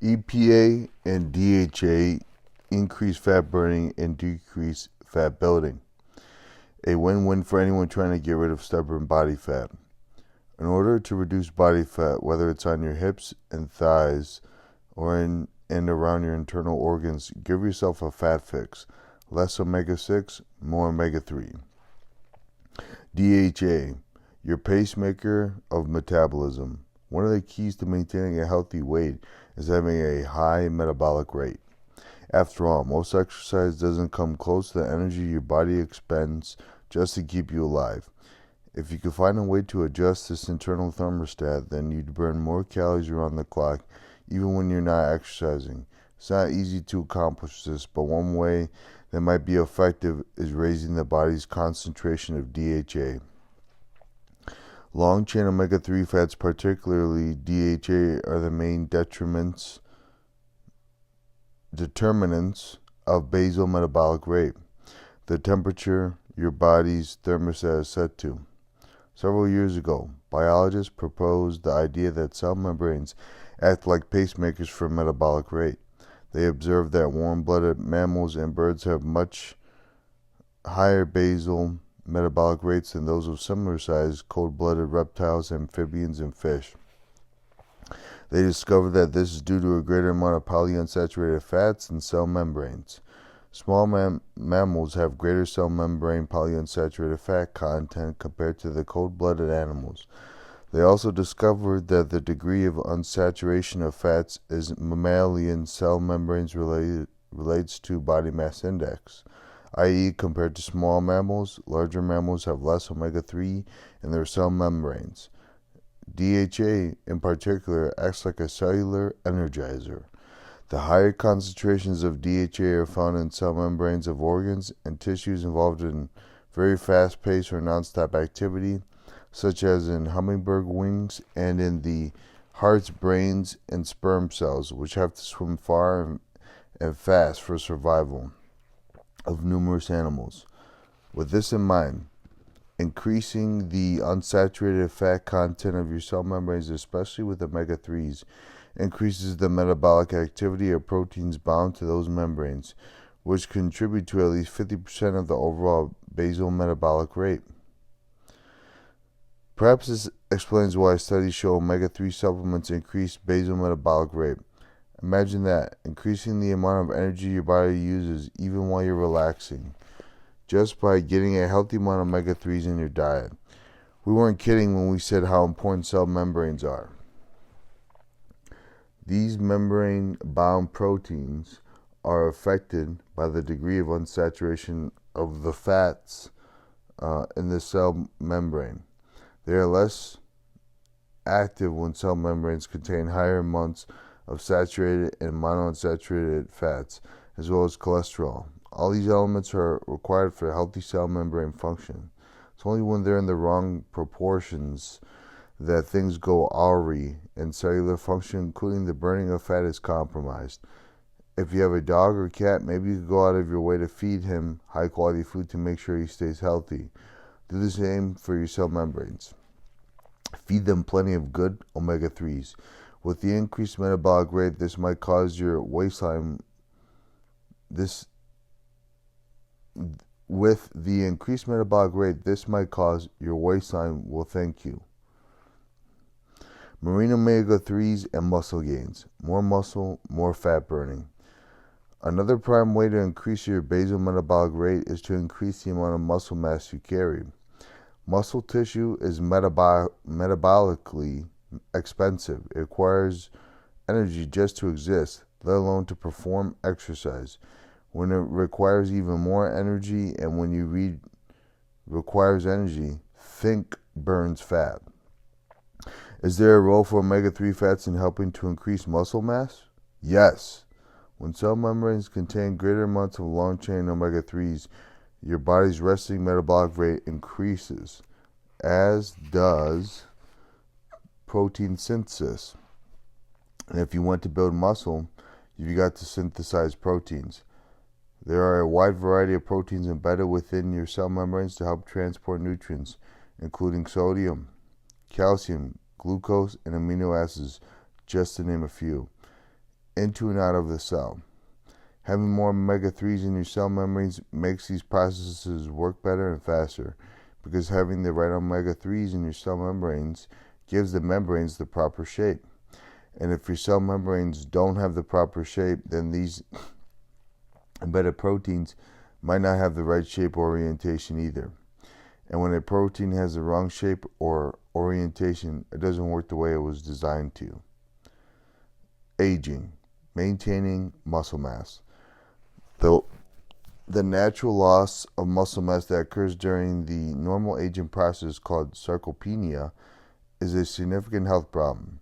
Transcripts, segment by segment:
EPA and DHA increase fat burning and decrease fat building. A win-win for anyone trying to get rid of stubborn body fat. In order to reduce body fat, whether it's on your hips and thighs or in and around your internal organs, give yourself a fat fix. Less omega-6, more omega-3. DHA, your pacemaker of metabolism. One of the keys to maintaining a healthy weight is having a high metabolic rate. After all, most exercise doesn't come close to the energy your body expends just to keep you alive. If you could find a way to adjust this internal thermostat, then you'd burn more calories around the clock, even when you're not exercising. It's not easy to accomplish this, but one way that might be effective is raising the body's concentration of DHA. Long-chain omega-3 fats, particularly DHA, are the main determinants of basal metabolic rate, the temperature your body's thermostat is set to. Several years ago, biologists proposed the idea that cell membranes act like pacemakers for metabolic rate. They observed that warm-blooded mammals and birds have much higher basal metabolic rates than those of similar-sized cold-blooded reptiles, amphibians, and fish. They discovered that this is due to a greater amount of polyunsaturated fats in cell membranes. Small mammals have greater cell membrane polyunsaturated fat content compared to the cold-blooded animals. They also discovered that the degree of unsaturation of fats in mammalian cell membranes relates to body mass index, i.e., compared to small mammals, larger mammals have less omega-3 in their cell membranes. DHA, in particular, acts like a cellular energizer. The higher concentrations of DHA are found in cell membranes of organs and tissues involved in very fast-paced or non-stop activity, such as in hummingbird wings and in the heart's, brains, and sperm cells, which have to swim far and fast for survival of numerous animals. With this in mind, increasing the unsaturated fat content of your cell membranes, especially with omega-3s, increases the metabolic activity of proteins bound to those membranes, which contribute to at least 50% of the overall basal metabolic rate. Perhaps this explains why studies show omega-3 supplements increase basal metabolic rate. Imagine that, increasing the amount of energy your body uses even while you're relaxing, just by getting a healthy amount of omega-3s in your diet. We weren't kidding when we said how important cell membranes are. These membrane-bound proteins are affected by the degree of unsaturation of the fats in the cell membrane. They are less active when cell membranes contain higher amounts of saturated and monounsaturated fats, as well as cholesterol. All these elements are required for a healthy cell membrane function. It's only when they're in the wrong proportions that things go awry and cellular function, including the burning of fat, is compromised. If you have a dog or cat, maybe you could go out of your way to feed him high-quality food to make sure he stays healthy. Do the same for your cell membranes. Feed them plenty of good omega-3s. With the increased metabolic rate, this might cause your waistline will thank you. Marine omega-3s and muscle gains. More muscle, more fat burning. Another prime way to increase your basal metabolic rate is to increase the amount of muscle mass you carry. Muscle tissue is metabolically expensive. It requires energy just to exist, let alone to perform exercise. When it requires even more energy, and when you read requires energy, think burns fat. Is there a role for omega-3 fats in helping to increase muscle mass? Yes. When cell membranes contain greater amounts of long-chain omega-3s, your body's resting metabolic rate increases, as does protein synthesis. And if you want to build muscle, you've got to synthesize proteins. There are a wide variety of proteins embedded within your cell membranes to help transport nutrients, including sodium, calcium, glucose, and amino acids, just to name a few. into and out of the cell. Having more omega-3s in your cell membranes makes these processes work better and faster, because having the right omega-3s in your cell membranes gives the membranes the proper shape. And if your cell membranes don't have the proper shape, then these embedded proteins might not have the right shape or orientation either. And when a protein has the wrong shape or orientation, it doesn't work the way it was designed to. Aging, maintaining muscle mass. The natural loss of muscle mass that occurs during the normal aging process, called sarcopenia, is a significant health problem.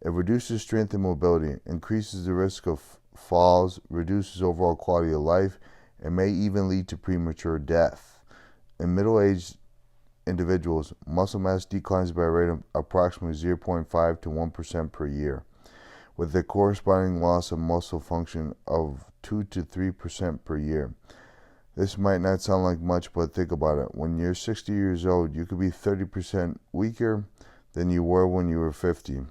It reduces strength and mobility, increases the risk of falls, reduces overall quality of life, and may even lead to premature death. In middle-aged individuals, muscle mass declines by a rate of approximately 0.5 to 1% per year, with a corresponding loss of muscle function of 2 to 3% per year. This might not sound like much, but think about it. When you're 60 years old, you could be 30% weaker than you were when you were 50.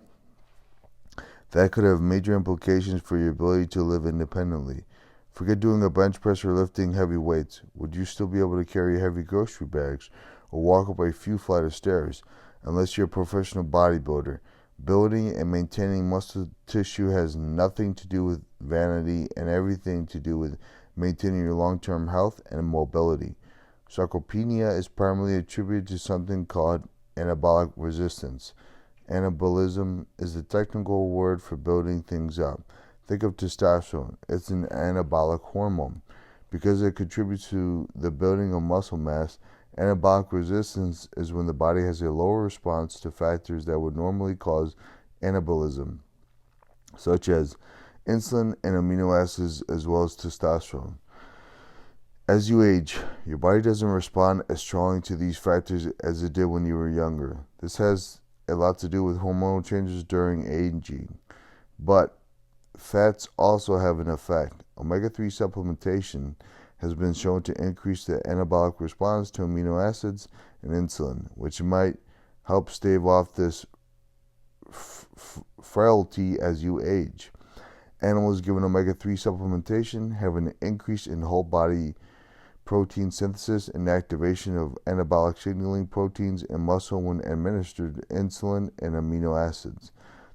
That could have major implications for your ability to live independently. Forget doing a bench press or lifting heavy weights. Would you still be able to carry heavy grocery bags or walk up a few flights of stairs? Unless you're a professional bodybuilder. Building and maintaining muscle tissue has nothing to do with vanity and everything to do with maintaining your long-term health and mobility. Sarcopenia is primarily attributed to something called anabolic resistance. Anabolism is the technical word for building things up. Think of testosterone. It's an anabolic hormone. Because it contributes to the building of muscle mass, anabolic resistance is when the body has a lower response to factors that would normally cause anabolism, such as insulin and amino acids, as well as testosterone. As you age, your body doesn't respond as strongly to these factors as it did when you were younger. This has a lot to do with hormonal changes during aging, but fats also have an effect. Omega-3 supplementation has been shown to increase the anabolic response to amino acids and insulin, which might help stave off this frailty as you age. Animals given omega-3 supplementation have an increase in whole body protein synthesis and activation of anabolic signaling proteins in muscle when administered insulin and amino acids.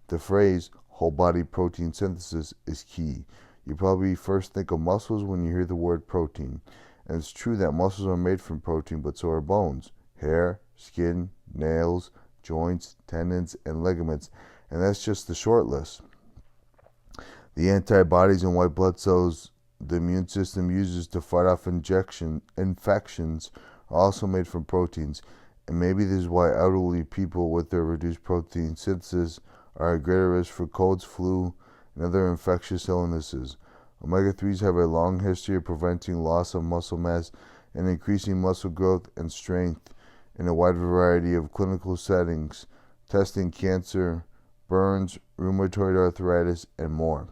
The phrase whole body protein synthesis is key. You probably first think of muscles when you hear the word protein. And it's true that muscles are made from protein, but so are bones, hair, skin, nails, joints, tendons, and ligaments. And that's just the short list. The antibodies and white blood cells the immune system uses to fight off infections are also made from proteins. And maybe this is why elderly people with their reduced protein synthesis are at greater risk for colds, flu, and other infectious illnesses. Omega-3s have a long history of preventing loss of muscle mass and increasing muscle growth and strength in a wide variety of clinical settings, testing cancer, burns, rheumatoid arthritis, and more.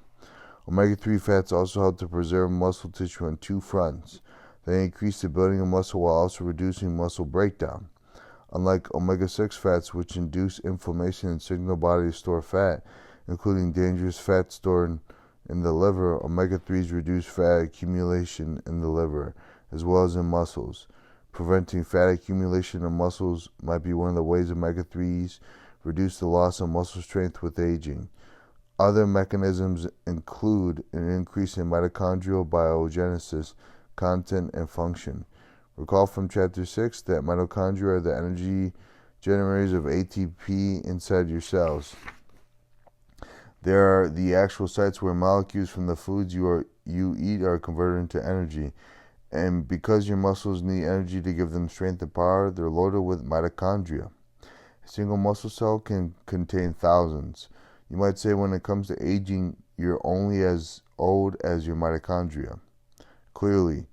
Omega-3 fats also help to preserve muscle tissue on two fronts. They increase the building of muscle while also reducing muscle breakdown. Unlike omega-6 fats, which induce inflammation and signal body to store fat, including dangerous fat stored in the liver, omega-3s reduce fat accumulation in the liver, as well as in muscles. Preventing fat accumulation in muscles might be one of the ways omega-3s reduce the loss of muscle strength with aging. Other mechanisms include an increase in mitochondrial biogenesis, content, and function. Recall from Chapter 6 that mitochondria are the energy generators of ATP inside your cells. They are the actual sites where molecules from the foods you eat are converted into energy. And because your muscles need energy to give them strength and power, they're loaded with mitochondria. A single muscle cell can contain thousands. You might say when it comes to aging, you're only as old as your mitochondria. Clearly,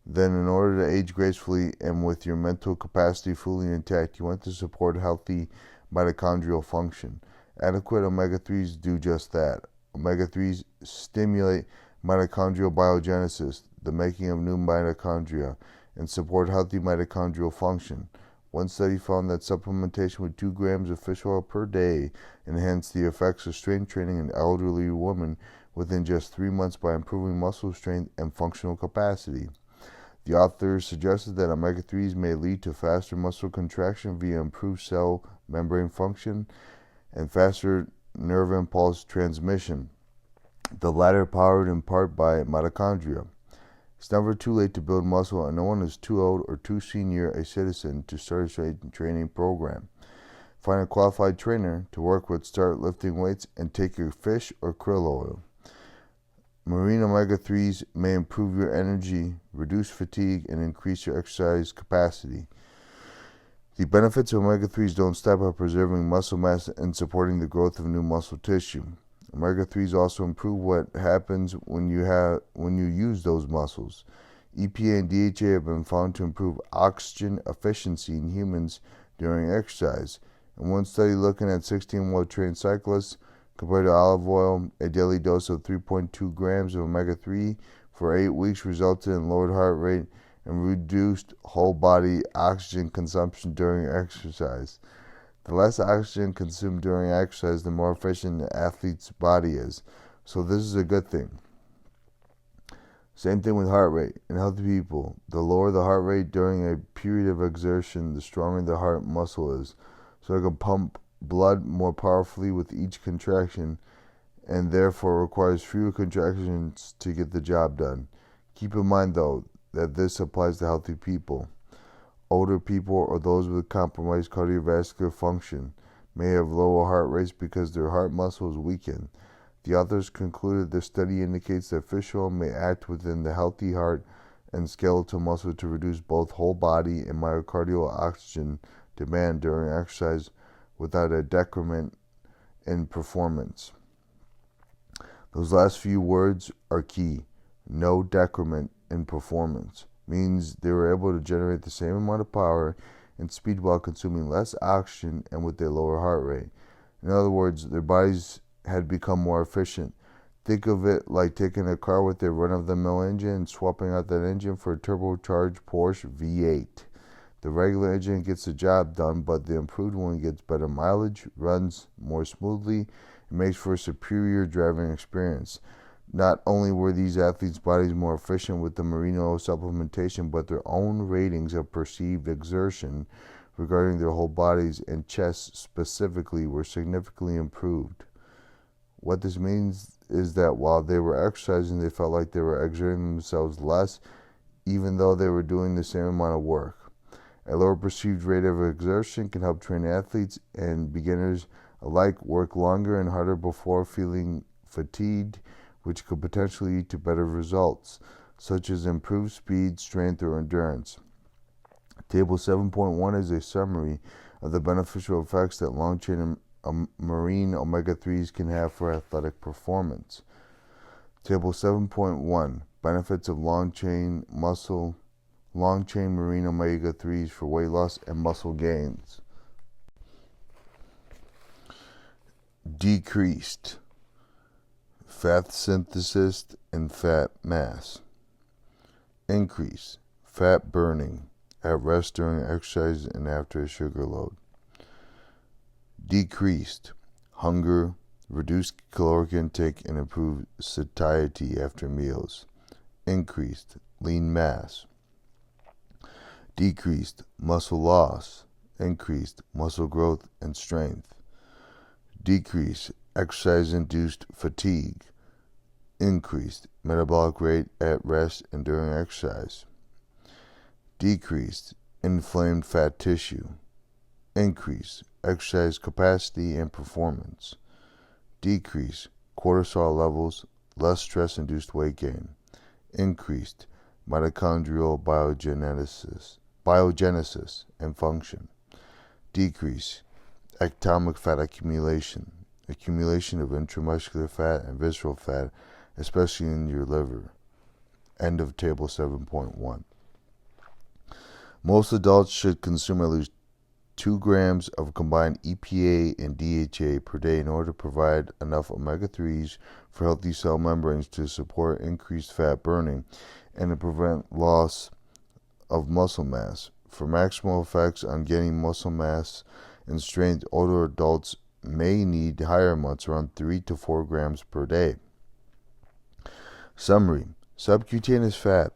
then in order to age gracefully and with your mental capacity fully intact, you want to support healthy mitochondrial function. Adequate omega-3s do just that. Omega-3s stimulate mitochondrial biogenesis, the making of new mitochondria, and support healthy mitochondrial function. One study found that supplementation with 2 grams of fish oil per day enhanced the effects of strength training in elderly women within just 3 months by improving muscle strength and functional capacity. The authors suggested that omega-3s may lead to faster muscle contraction via improved cell membrane function and faster nerve impulse transmission, the latter powered in part by mitochondria. It's never too late to build muscle, and no one is too old or too senior a citizen to start a strength training program. Find a qualified trainer to work with, start lifting weights, and take your fish or krill oil. Marine omega-3s may improve your energy, reduce fatigue, and increase your exercise capacity. The benefits of omega-3s don't stop at preserving muscle mass and supporting the growth of new muscle tissue. Omega-3s also improve what happens when you use those muscles. EPA and DHA have been found to improve oxygen efficiency in humans during exercise. In one study looking at 16 well-trained cyclists, compared to olive oil, a daily dose of 3.2 grams of omega-3 for 8 weeks resulted in lowered heart rate and reduced whole-body oxygen consumption during exercise. The less oxygen consumed during exercise, the more efficient the athlete's body is. So this is a good thing. Same thing with heart rate. In healthy people, the lower the heart rate during a period of exertion, the stronger the heart muscle is. So it can pump blood more powerfully with each contraction and therefore requires fewer contractions to get the job done. Keep in mind, though, that this applies to healthy people. Older people or those with compromised cardiovascular function may have lower heart rates because their heart muscle is weakened. The authors concluded the study indicates that fish oil may act within the healthy heart and skeletal muscle to reduce both whole body and myocardial oxygen demand during exercise without a decrement in performance. Those last few words are key. No decrement in performance means they were able to generate the same amount of power and speed while consuming less oxygen and with a lower heart rate. In other words, their bodies had become more efficient. Think of it like taking a car with a run-of-the-mill engine and swapping out that engine for a turbocharged Porsche V8. The regular engine gets the job done, but the improved one gets better mileage, runs more smoothly, and makes for a superior driving experience. Not only were these athletes' bodies more efficient with the marine oil supplementation, but their own ratings of perceived exertion regarding their whole bodies and chests specifically were significantly improved. What this means is that while they were exercising, they felt like they were exerting themselves less, even though they were doing the same amount of work. A lower perceived rate of exertion can help trained athletes and beginners alike work longer and harder before feeling fatigued, which could potentially lead to better results, such as improved speed, strength, or endurance. Table 7.1 is a summary of the beneficial effects that long-chain marine omega-3s can have for athletic performance. Table 7.1 Benefits of long-chain marine omega-3s for weight loss and muscle gains. Decreased fat synthesis and fat mass. Increase fat burning at rest during exercise and after a sugar load. Decreased hunger, reduced caloric intake, and improved satiety after meals. Increased lean mass. Decreased muscle loss. Increased muscle growth and strength. Decreased exercise-induced fatigue. Increased metabolic rate at rest and during exercise. Decreased inflamed fat tissue. Increased exercise capacity and performance. Decreased cortisol levels, less stress-induced weight gain. Increased mitochondrial biogenesis and function. Decrease ectomic fat accumulation of intramuscular fat and visceral fat, especially in your liver. End of table 7.1. Most adults should consume at least 2 grams of combined EPA and DHA per day in order to provide enough omega-3s for healthy cell membranes to support increased fat burning and to prevent loss of muscle mass. for maximal effects on gaining muscle mass and strength, older adults may need higher amounts, around 3 to 4 grams per day. Summary: subcutaneous fat,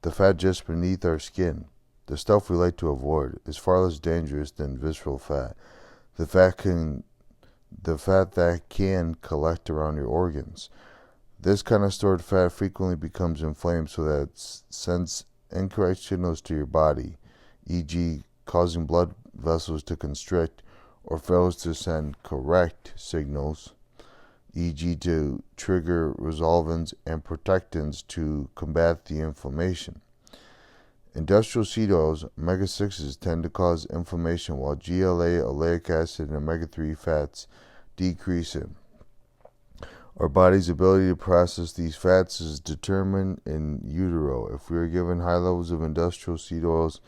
the fat just beneath our skin, the stuff we like to avoid, is far less dangerous than visceral fat, the fat that can collect around your organs. This kind of stored fat frequently becomes inflamed, so that it sends incorrect signals to your body, e.g., causing blood vessels to constrict, or fails to send correct signals, e.g., to trigger resolvins and protectins to combat the inflammation. Industrial seed oils, omega-6s, tend to cause inflammation, while GLA, oleic acid, and omega-3 fats decrease it. Our body's ability to process these fats is determined in utero. If we are given high levels of industrial seed oils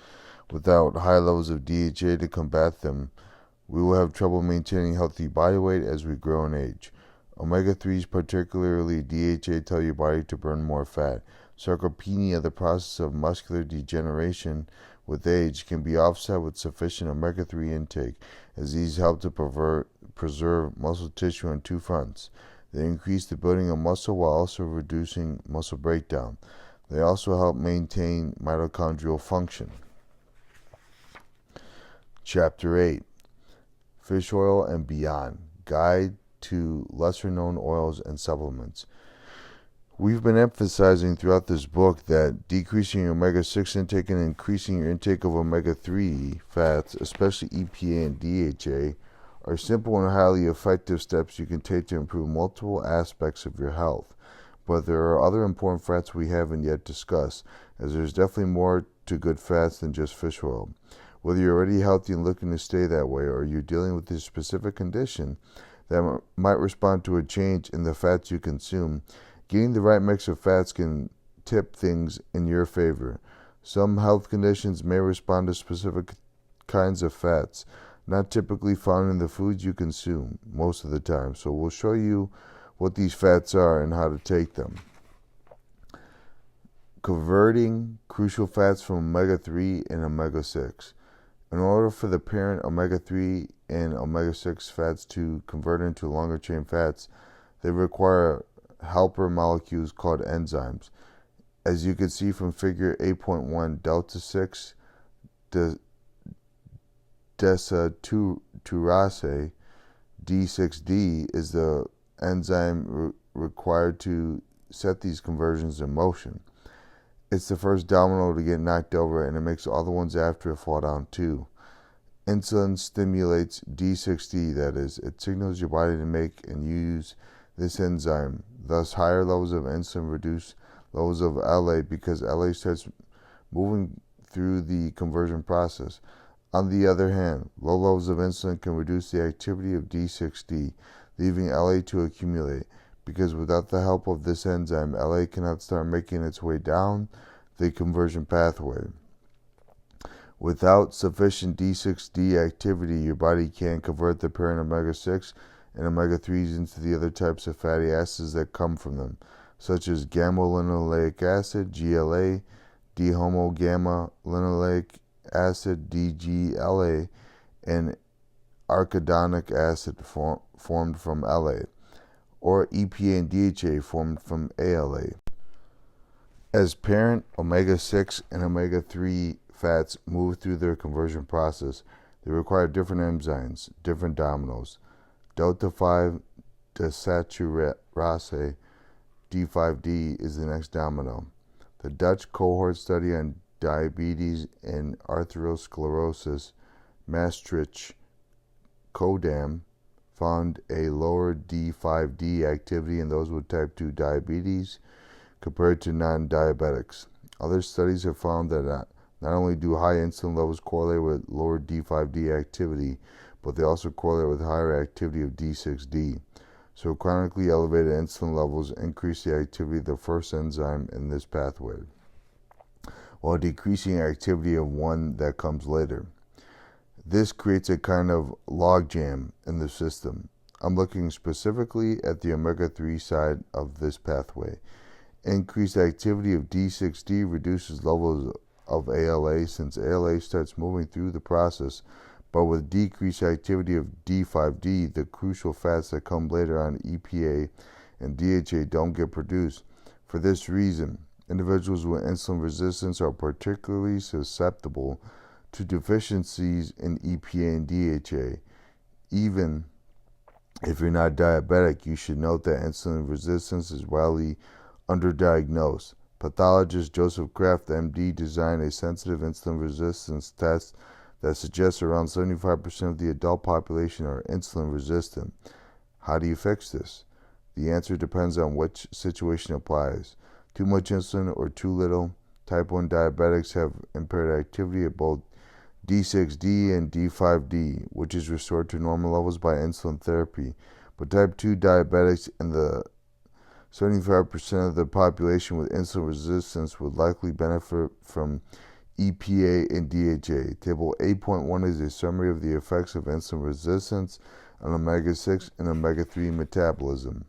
without high levels of DHA to combat them, we will have trouble maintaining healthy body weight as we grow in age. Omega-3s, particularly DHA, tell your body to burn more fat. Sarcopenia, the process of muscular degeneration with age, can be offset with sufficient omega-3 intake, as these help to preserve muscle tissue on two fronts. They increase the building of muscle while also reducing muscle breakdown. They also help maintain mitochondrial function. Chapter 8: Fish Oil and Beyond, Guide to Lesser-Known Oils and Supplements. We've been emphasizing throughout this book that decreasing your omega-6 intake and increasing your intake of omega-3 fats, especially EPA and DHA, are simple and highly effective steps you can take to improve multiple aspects of your health. But there are other important fats we haven't yet discussed, as there's definitely more to good fats than just fish oil. Whether you're already healthy and looking to stay that way, or you're dealing with a specific condition that might respond to a change in the fats you consume, getting the right mix of fats can tip things in your favor. Some health conditions may respond to specific kinds of fats, not typically found in the foods you consume most of the time. So we'll show you what these fats are and how to take them. Converting crucial fats from omega-3 and omega-6. In order for the parent omega-3 and omega-6 fats to convert into longer chain fats, they require helper molecules called enzymes. As you can see from figure 8.1, delta-6 desaturase D6D is the enzyme required to set these conversions in motion. It's the first domino to get knocked over, and it makes all the ones after it fall down too. Insulin stimulates D6D, that is, it signals your body to make and use this enzyme. Thus, higher levels of insulin reduce levels of LA because LA starts moving through the conversion process. On the other hand, low levels of insulin can reduce the activity of D6D, leaving LA to accumulate, because without the help of this enzyme, LA cannot start making its way down the conversion pathway. Without sufficient D6D activity, your body can't convert the parent omega-6 and omega-3s into the other types of fatty acids that come from them, such as gamma-linoleic acid, GLA, D-homogamma-linoleic acid, DGLA, and arachidonic acid formed from LA, or EPA and DHA formed from ALA. As parent omega-6 and omega-3 fats move through their conversion process, they require different enzymes, different dominoes. Delta-5 desaturase D5D is the next domino. The Dutch cohort study on diabetes and atherosclerosis, Maastricht CODAM, found a lower D5D activity in those with type 2 diabetes compared to non-diabetics. Other studies have found that not only do high insulin levels correlate with lower D5D activity, but they also correlate with higher activity of D6D. So chronically elevated insulin levels increase the activity of the first enzyme in this pathway, while decreasing activity of one that comes later. This creates a kind of logjam in the system. I'm looking specifically at the omega-3 side of this pathway. Increased activity of D6D reduces levels of ALA, since ALA starts moving through the process, but with decreased activity of D5D, the crucial fats that come later on EPA and DHA don't get produced. For this reason, individuals with insulin resistance are particularly susceptible to deficiencies in EPA and DHA. Even if you're not diabetic, you should note that insulin resistance is widely underdiagnosed. Pathologist Joseph Kraft, MD, designed a sensitive insulin resistance test that suggests around 75% of the adult population are insulin resistant. How do you fix this? The answer depends on which situation applies. Too much insulin or too little. Type 1 diabetics have impaired activity at both D6D and D5D, which is restored to normal levels by insulin therapy. But type 2 diabetics and the 75% of the population with insulin resistance would likely benefit from EPA and DHA. Table 8.1 is a summary of the effects of insulin resistance on omega-6 and omega-3 metabolism.